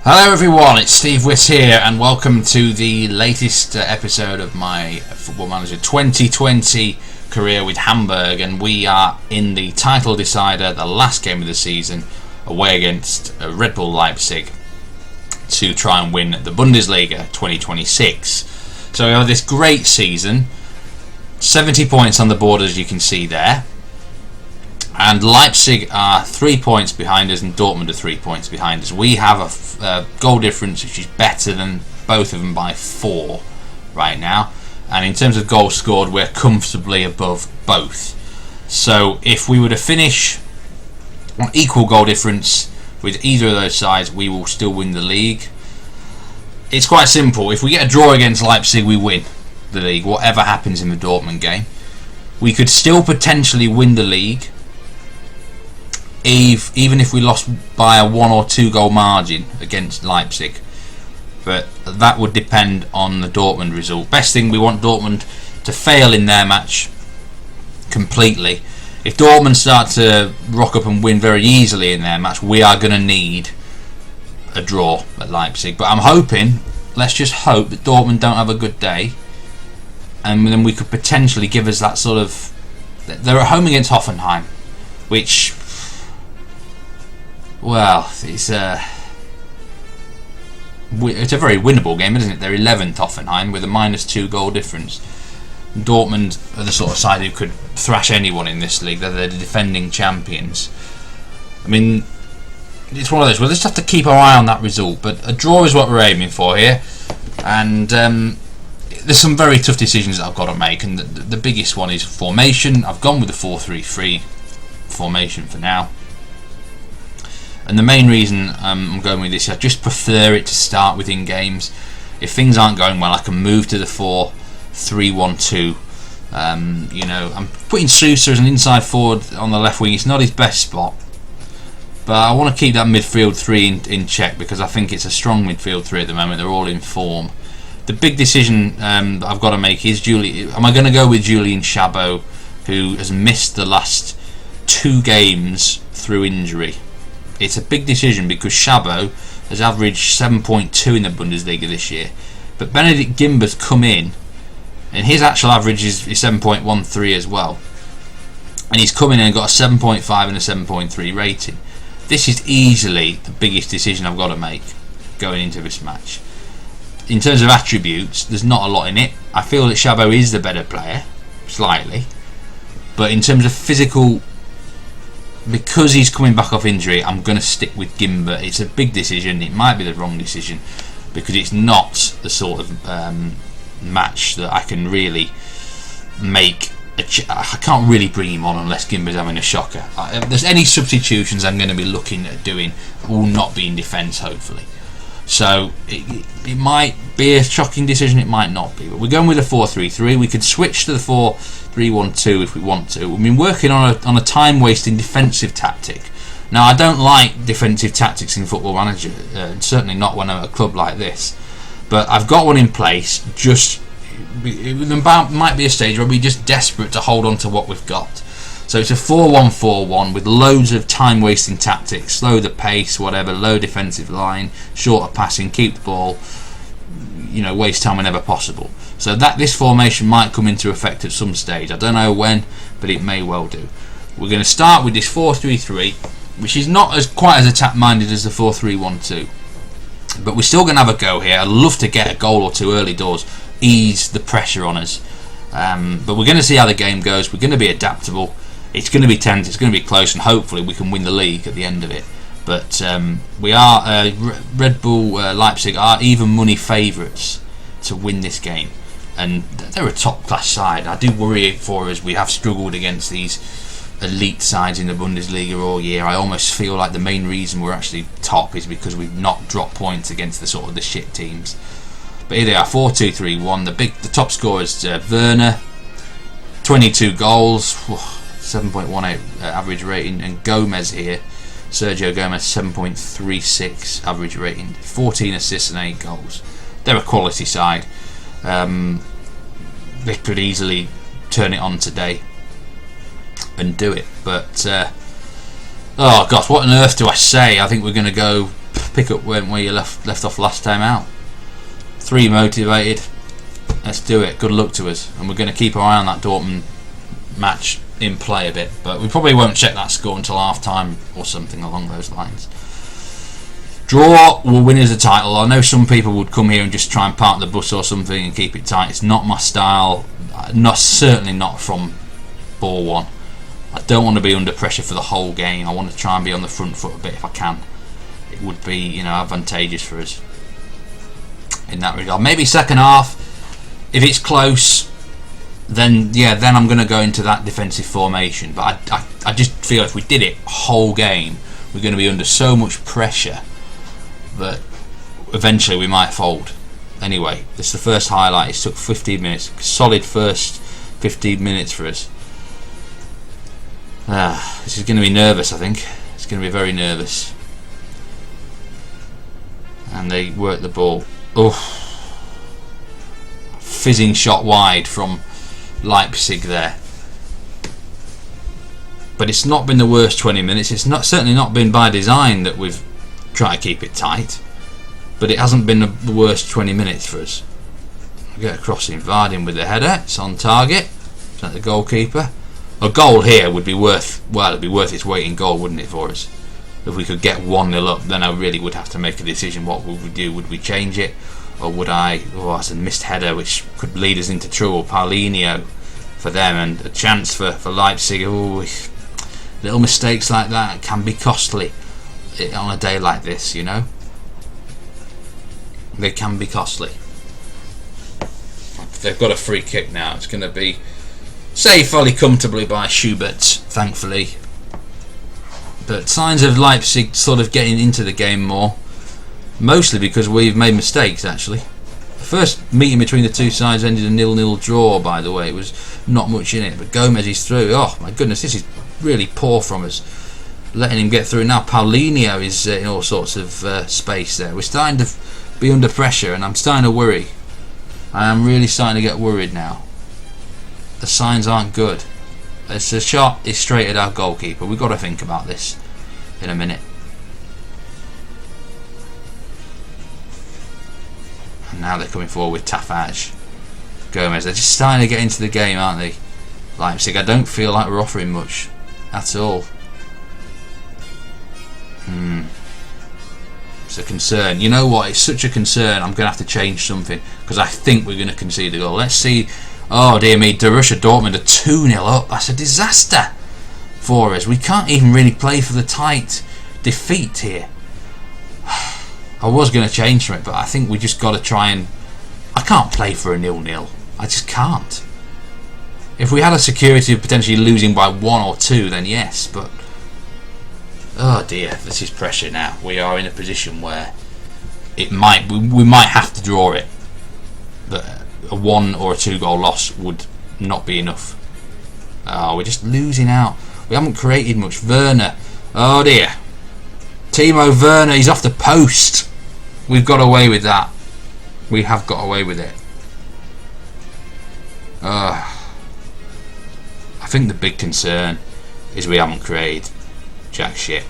Hello everyone, it's Steve Wiss here and welcome to the latest episode of my Football Manager 2020 career with Hamburg, and we are in the title decider, the last game of the season, away against Red Bull Leipzig to try and win the Bundesliga 2026. So we have this great season, 70 points on the board as you can see there. And Leipzig are 3 points behind us and Dortmund are 3 points behind us. We have a goal difference which is better than both of them by 4 right now. And in terms of goals scored, we're comfortably above both. So if we were to finish on equal goal difference with either of those sides, we will still win the league. It's quite simple. If we get a draw against Leipzig, we win the league, whatever happens in the Dortmund game. We could still potentially win the league even if we lost by a 1 or 2 goal margin against Leipzig, but that would depend on the Dortmund result. Best thing, we want Dortmund to fail in their match completely. If Dortmund start to rock up and win very easily in their match, we are going to need a draw at Leipzig. But I'm hoping, let's just hope that Dortmund don't have a good day, and then we could potentially give us that sort of... They're at home against Hoffenheim, which... well, it's a very winnable game, isn't it? They're 11th Hoffenheim with a -2 goal difference. Dortmund are the sort of side who could thrash anyone in this league. They're the defending champions. I mean, it's one of those. We'll just have to keep our eye on that result. But a draw is what we're aiming for here. And there's some very tough decisions that I've got to make. And the biggest one is formation. I've gone with the 4-3-3 formation for now. And the main reason I'm going with this, I just prefer it to start within games. If things aren't going well, I can move to the 4-3-1-2. You know, I'm putting Sousa as an inside forward on the left wing. It's not his best spot, but I want to keep that midfield 3 in check because I think it's a strong midfield 3 at the moment. They're all in form. The big decision that I've got to make is am I going to go with Julian Chabot, who has missed the last 2 games through injury? It's a big decision because Chabot has averaged 7.2 in the Bundesliga this year, but Benedikt Gimber's come in and his actual average is 7.13 as well, and he's come in and got a 7.5 and a 7.3 rating. This is easily the biggest decision I've got to make going into this match. In terms of attributes, there's not a lot in it. I feel that Chabot is the better player, slightly, but in terms of physical, because he's coming back off injury, I'm going to stick with Gimber. It's a big decision. It might be the wrong decision because it's not the sort of match that I can really make. I can't really bring him on unless Gimber's having a shocker. If there's any substitutions I'm going to be looking at doing, will not be in defence, hopefully. So it might be a shocking decision, it might not be. But we're going with a 4-3-3. We could switch to the 4-3-1-2 if we want to. We've been working on a time-wasting defensive tactic. Now, I don't like defensive tactics in Football Manager, certainly not when I'm at a club like this. But I've got one in place. It might be a stage where we're just desperate to hold on to what we've got. So it's a 4-1-4-1 with loads of time-wasting tactics, slow the pace, whatever, low defensive line, shorter passing, keep the ball, you know, waste time whenever possible. So this formation might come into effect at some stage. I don't know when, but it may well do. We're going to start with this 4-3-3, which is not quite as attack-minded as the 4-3-1-2. But we're still going to have a go here. I'd love to get a goal or 2 early doors, ease the pressure on us. But we're going to see how the game goes. We're going to be adaptable. It's going to be tense, it's going to be close, and hopefully we can win the league at the end of it. But we are Red Bull Leipzig are even money favourites to win this game, and they're a top class side. I do worry for us. We have struggled against these elite sides in the Bundesliga all year. I almost feel like the main reason we're actually top is because we've not dropped points against the sort of the shit teams. But here they are, 4-2-3-1. The top scorer is Werner, 22 goals. 7.18 average rating, and Gomez here, Sergio Gomez, 7.36 average rating, 14 assists and 8 goals. They're a quality side. They could easily turn it on today and do it, but oh gosh, what on earth do I say? I think we're going to go pick up where you left off last time out. 3 motivated. Let's do it. Good luck to us. And we're going to keep our eye on that Dortmund match in play a bit, but we probably won't check that score until half time or something along those lines. Draw will win us a title. I know some people would come here and just try and park the bus or something and keep it tight. It's not my style. Certainly not from ball one. I don't want to be under pressure for the whole game. I want to try and be on the front foot a bit if I can. It would be, advantageous for us in that regard. Maybe second half, if it's close, then I'm going to go into that defensive formation. But I just feel if we did it whole game, we're going to be under so much pressure that eventually we might fold. Anyway, this is the first highlight. It took 15 minutes. Solid first 15 minutes for us. This is going to be nervous, I think. It's going to be very nervous. And they work the ball. Oh, fizzing shot wide from Leipzig there. But it's not been the worst 20 minutes. It's certainly not been by design that we've tried to keep it tight. But it hasn't been the worst 20 minutes for us. We get across in Vardyne with the header. It's on target. It's at the goalkeeper. A goal here would be it'd be worth its weight in gold, wouldn't it, for us? If we could get 1-0 up, then I really would have to make a decision. What would we do? Would we change it? Or would that's a missed header which could lead us into trouble. Paulinho for them, and a chance for Leipzig. Little mistakes like that can be costly on a day like this, They can be costly. They've got a free kick now. It's going to be saved fairly comfortably by Schubert, thankfully. But signs of Leipzig sort of getting into the game more. Mostly because we've made mistakes, actually. The first meeting between the two sides ended a 0-0 draw, by the way. It was not much in it. But Gomez is through. Oh, my goodness, this is really poor from us. Letting him get through. Now Paulinho is in all sorts of space there. We're starting to be under pressure, and I'm starting to worry. I am really starting to get worried now. The signs aren't good. It's a shot is straight at our goalkeeper. We've got to think about this in a minute. And now they're coming forward with Tafaj. Gomez. They're just starting to get into the game, aren't they? Leipzig. I don't feel like we're offering much at all. It's a concern. You know what? It's such a concern. I'm going to have to change something because I think we're going to concede a goal. Let's see. Oh dear me, Borussia Dortmund are 2-0 up. That's a disaster for us. We can't even really play for the tight defeat here. I was going to change from it, but I think we just got to try and... I can't play for a 0-0. I just can't. If we had a security of potentially losing by 1 or 2, then yes, but... Oh dear, this is pressure now. We are in a position where we might have to draw it. But a 1 or a 2 goal loss would not be enough. Oh, we're just losing out. We haven't created much. Werner. Oh dear. Timo Werner, he's off the post. We've got away with that. We have got away with it. I think the big concern is we haven't created jack shit,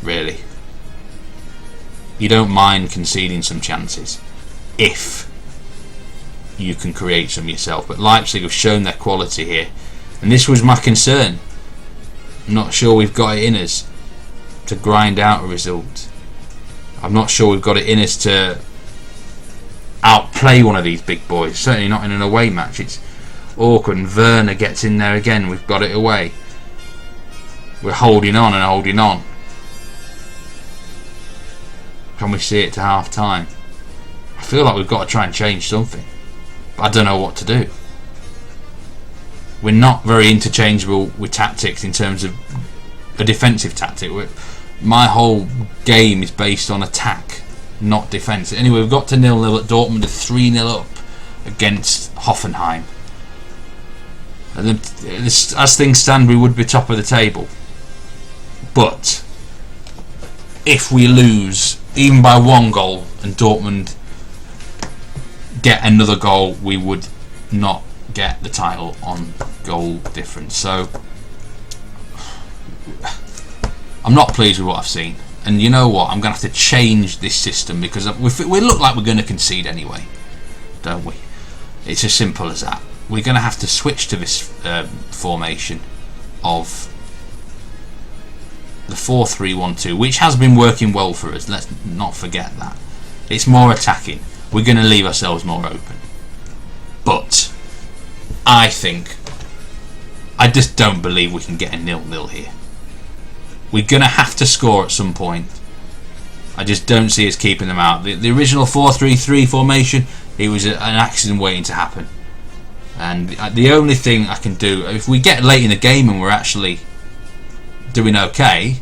really. You don't mind conceding some chances if you can create some yourself, but Leipzig have shown their quality here, and this was my concern. I'm not sure we've got it in us to grind out a result. I'm not sure we've got it in us to outplay one of these big boys, certainly not in an away match. It's awkward, and Werner gets in there again. We've got it away. We're holding on and holding on. Can we see it to half time? I feel like we've got to try and change something, but I don't know what to do. We're not very interchangeable with tactics in terms of a defensive tactic. My whole game is based on attack, not defence. Anyway, we've got to 0-0 at Dortmund, 3-0 up against Hoffenheim. And then, as things stand, we would be top of the table. But if we lose even by 1 goal and Dortmund get another goal, we would not get the title on goal difference. So I'm not pleased with what I've seen. And you know what? I'm going to have to change this system because we look like we're going to concede anyway, don't we? It's as simple as that. We're going to have to switch to this formation of the 4-3-1-2, which has been working well for us. Let's not forget that. It's more attacking. We're going to leave ourselves more open. But I just don't believe we can get a 0-0 here. We're going to have to score at some point. I just don't see us keeping them out. The original 4-3-3 formation, it was an accident waiting to happen. And the only thing I can do, if we get late in the game and we're actually doing okay,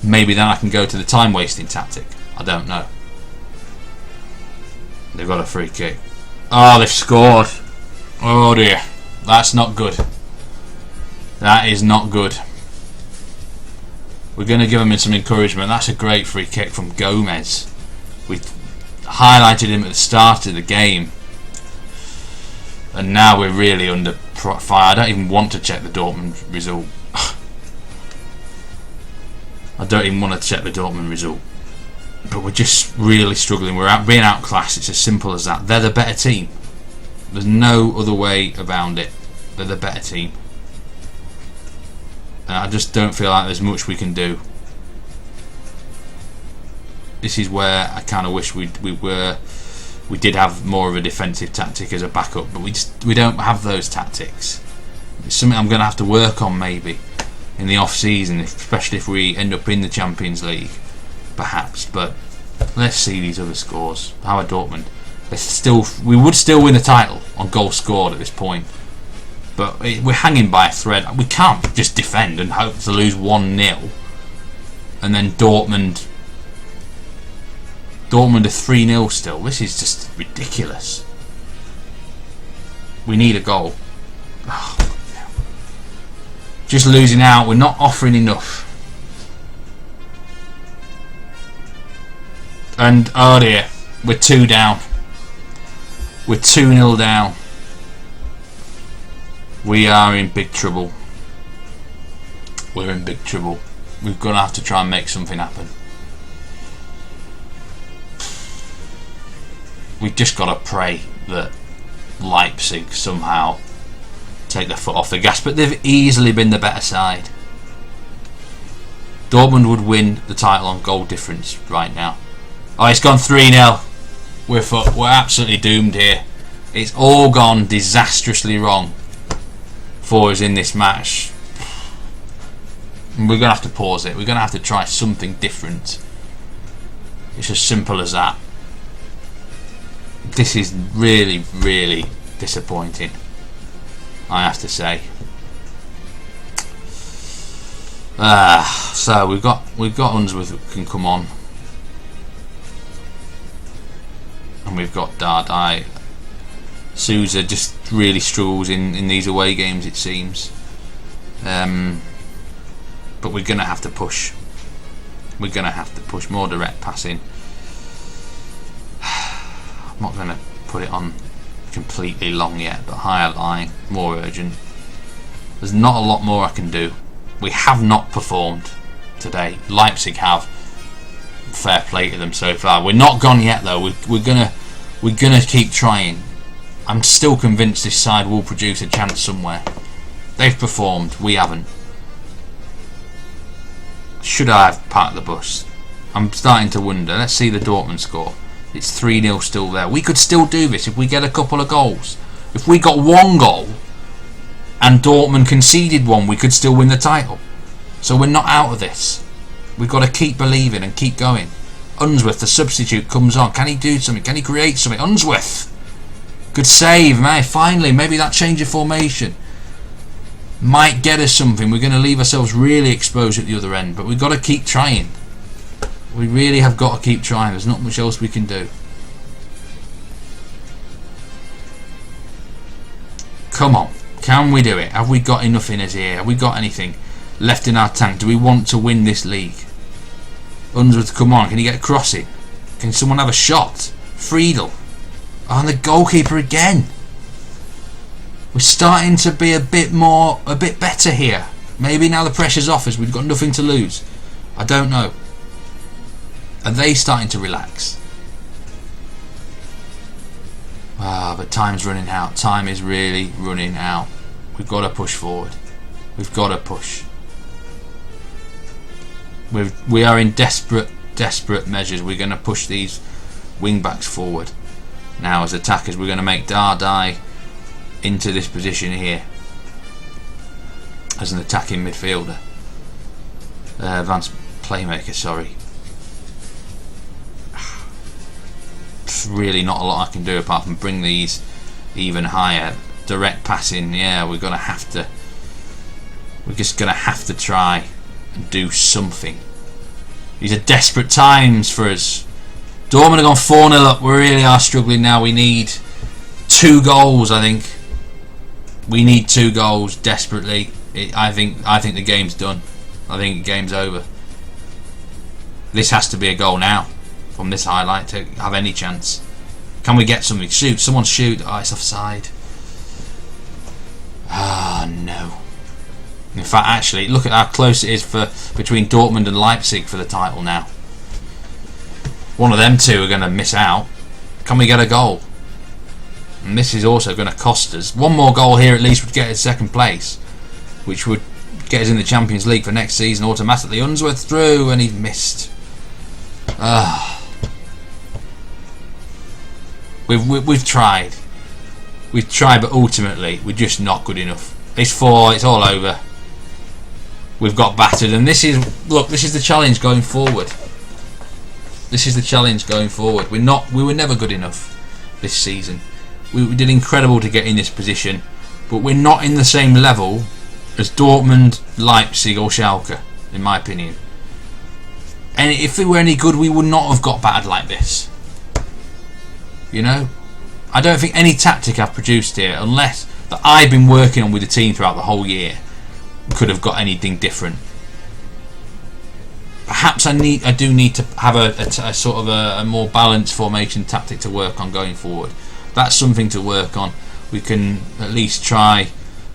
maybe then I can go to the time wasting tactic. I don't know. They've got a free kick. Oh, they've scored. Oh dear. That's not good. That is not good. We're going to give him some encouragement. That's a great free kick from Gomez. We highlighted him at the start of the game. And now we're really under fire. I don't even want to check the Dortmund result. I don't even want to check the Dortmund result. But we're just really struggling. We're being outclassed. It's as simple as that. They're the better team. There's no other way around it. They're the better team. And I just don't feel like there's much we can do. This is where I kind of wish we did have more of a defensive tactic as a backup, but we don't have those tactics. It's something I'm going to have to work on maybe in the off season, especially if we end up in the Champions League, perhaps. But let's see these other scores. How are Dortmund? We would still win the title on goals scored at this point. But we're hanging by a thread. We can't just defend and hope to lose 1-0. And then Dortmund are 3-0 still. This is just ridiculous. We need a goal. Oh, just losing out. We're not offering enough. And oh dear, we're 2 down. We're 2-0 down. We are in big trouble. We're in big trouble. We're going to have to try and make something happen. We've just got to pray that Leipzig somehow take their foot off the gas. But they've easily been the better side. Dortmund would win the title on goal difference right now. Oh, it's gone 3-0. We're absolutely doomed here. It's all gone disastrously wrong for us in this match. We're going to have to pause it. We're going to have to try something different. It's as simple as that. This is really, really disappointing, I have to say. So we've got Unsworth who can come on, and we've got Dardai. Sousa just really struggles in these away games, it seems. But we're going to have to push. We're going to have to push more direct passing. I'm not going to put it on completely long yet, but higher line, more urgent. There's not a lot more I can do. We have not performed today. Leipzig have. Fair play to them so far. We're not gone yet though. We're gonna keep trying. I'm still convinced this side will produce a chance somewhere. They've performed. We haven't. Should I have parked the bus? I'm starting to wonder. Let's see the Dortmund score. It's 3-0 still there. We could still do this if we get a couple of goals. If we got 1 goal and Dortmund conceded 1, we could still win the title. So we're not out of this. We've got to keep believing and keep going. Unsworth, the substitute, comes on. Can he do something? Can he create something? Unsworth! Good save, man. Finally, maybe that change of formation might get us something. We're going to leave ourselves really exposed at the other end, but we've got to keep trying. We really have got to keep trying. There's not much else we can do. Come on. Can we do it? Have we got enough in us here? Have we got anything left in our tank? Do we want to win this league? Unsworth, come on. Can he get a crossing? Can someone have a shot? Friedel. Oh, and the goalkeeper again. We're starting to be a bit better here. Maybe now the pressure's off us. We've got nothing to lose. I don't know. Are they starting to relax? But time's running out. Time is really running out. We've got to push forward. We've got to push. We are in desperate measures. We're going to push these wing backs forward. Now as attackers, we're going to make Dardai into this position here as an attacking midfielder. Advanced playmaker, sorry. There's really not a lot I can do apart from bring these even higher. Direct passing, yeah, we're just gonna have to try and do something. These are desperate times for us. Dortmund have gone 4-0 up. We really are struggling now. We need 2 goals, I think. We need 2 goals desperately. I think the game's done. I think the game's over. This has to be a goal now from this highlight to have any chance. Can we get something? Shoot, someone shoot. Oh, it's offside. Ah, no. In fact, actually, look at how close it is between Dortmund and Leipzig for the title now. One of them two are going to miss out. Can we get a goal? And this is also going to cost us. One more goal here at least would get us second place, which would get us in the Champions League for next season automatically. Unsworth through and he missed. We've tried. We've tried, but ultimately we're just not good enough. It's 4. It's all over. We've got battered, and this is the challenge going forward. This is the challenge going forward. We were never good enough this season. We did incredible to get in this position, but we're not in the same level as Dortmund, Leipzig or Schalke, in my opinion. And if we were any good, we would not have got battered like this. You know? I don't think any tactic I've produced here, unless that I've been working on with the team throughout the whole year, could have got anything different. Perhaps I do need to have a sort of a more balanced formation tactic to work on going forward. That's something to work on. We can at least try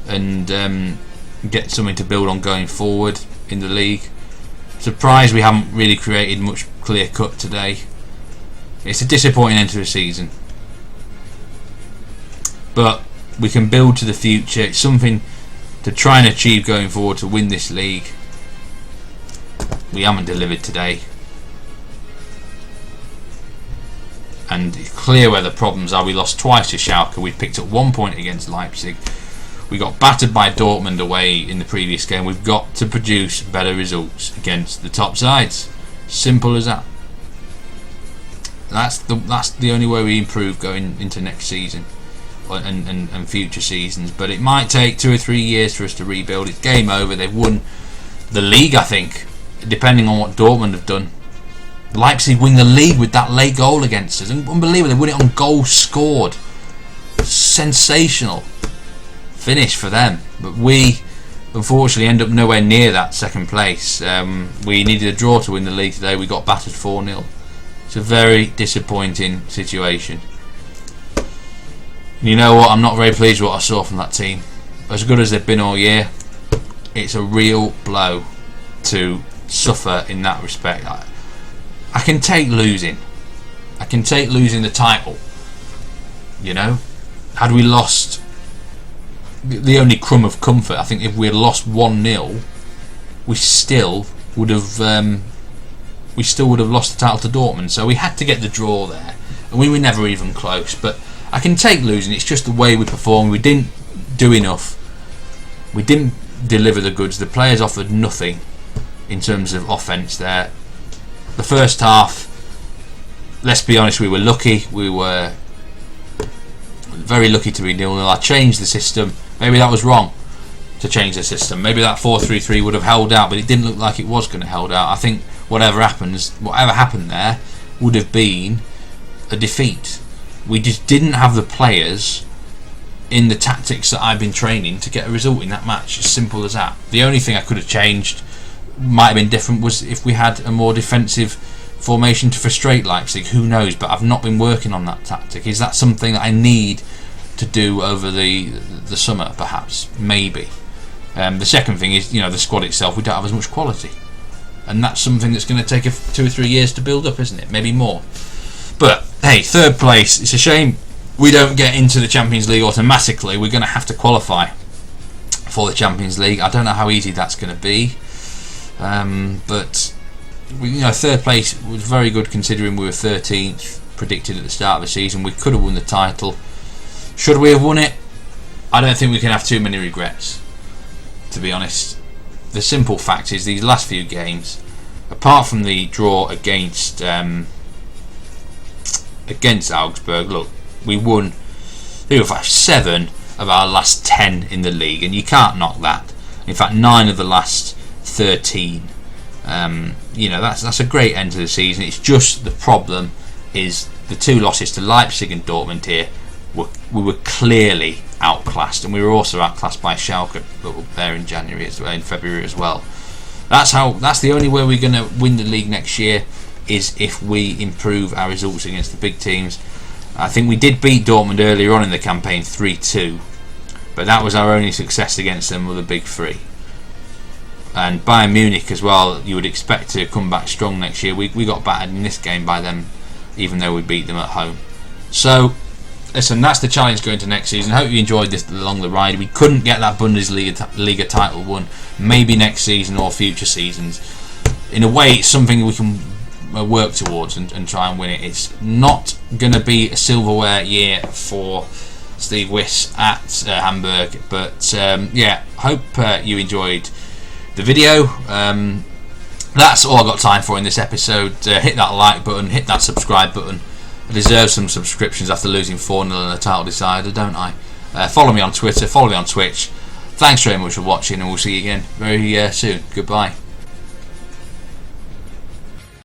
and get something to build on going forward in the league. Surprised we haven't really created much clear cut today. It's a disappointing end to the season, but we can build to the future. It's something to try and achieve going forward to win this league. We haven't delivered today, and it's clear where the problems are. We lost twice to Schalke. We picked up 1 point against Leipzig. We got battered by Dortmund away in the previous game. We've got to produce better results against the top sides. Simple as that. That's the only way we improve going into next season and future seasons. But it might take 2 or 3 years for us to rebuild. It's game over. They've won the league, I think, depending on what Dortmund have done. Leipzig win the league with that late goal against us. Unbelievable. They won it on goals scored. Sensational finish for them. But we unfortunately end up nowhere near that second place. We needed a draw to win the league today. We got battered 4-0. It's a very disappointing situation. You know what? I'm not very pleased with what I saw from that team. As good as they've been all year, it's a real blow to suffer in that respect. I can take losing. I can take losing the title. You know, had we lost, the only crumb of comfort, I think if we had lost 1-0, we still would have lost the title to Dortmund. So we had to get the draw there, and we were never even close. But I can take losing. It's just the way we performed. We didn't do enough. We didn't deliver the goods. The players offered nothing in terms of offence there. The first half, let's be honest, we were lucky. We were very lucky to be 0-0. I changed the system. Maybe that was wrong to change the system. Maybe that 4-3-3 would have held out, but it didn't look like it was going to hold out. I think whatever happened there would have been a defeat. We just didn't have the players in the tactics that I've been training to get a result in that match. As simple as that. The only thing I could have changed, might have been different, was if we had a more defensive formation to frustrate Leipzig. Who knows? But I've not been working on that tactic. Is that something that I need to do over the summer? Perhaps, maybe. The second thing is, the squad itself. We don't have as much quality. and that's something that's going to take 2 or 3 years to build up, isn't it? Maybe more. But hey, third place. It's a shame we don't get into the Champions League automatically. We're going to have to qualify for the Champions League. I don't know how easy that's going to be, but third place was very good considering we were 13th predicted at the start of the season. We could have won the title. Should we have won it? I don't think we can have too many regrets, to be honest. The simple fact is these last few games, apart from the draw against Augsburg, look, we won 7 of our last 10 in the league, and you can't knock that. In fact, 9 of the last 13. That's a great end to the season. It's just the problem is the 2 losses to Leipzig and Dortmund here. We were clearly outclassed, and we were also outclassed by Schalke there in February as well. That's the only way we're going to win the league next year, is if we improve our results against the big teams. I think we did beat Dortmund earlier on in the campaign 3-2, but that was our only success against them with the big 3. And Bayern Munich as well, you would expect to come back strong next year. We got battered in this game by them, even though we beat them at home. So listen, that's the challenge going to next season. I hope you enjoyed this along the ride. We couldn't get that Bundesliga title won. Maybe next season or future seasons. In a way, it's something we can work towards and try and win it. It's not going to be a silverware year for Steve Wyss at Hamburg, but hope you enjoyed the video. That's all I've got time for in this episode. Hit that like button, hit that subscribe button. I deserve some subscriptions after losing 4-0 in the title decider, don't I? Follow me on Twitter, follow me on Twitch. Thanks very much for watching, and we'll see you again very soon. Goodbye.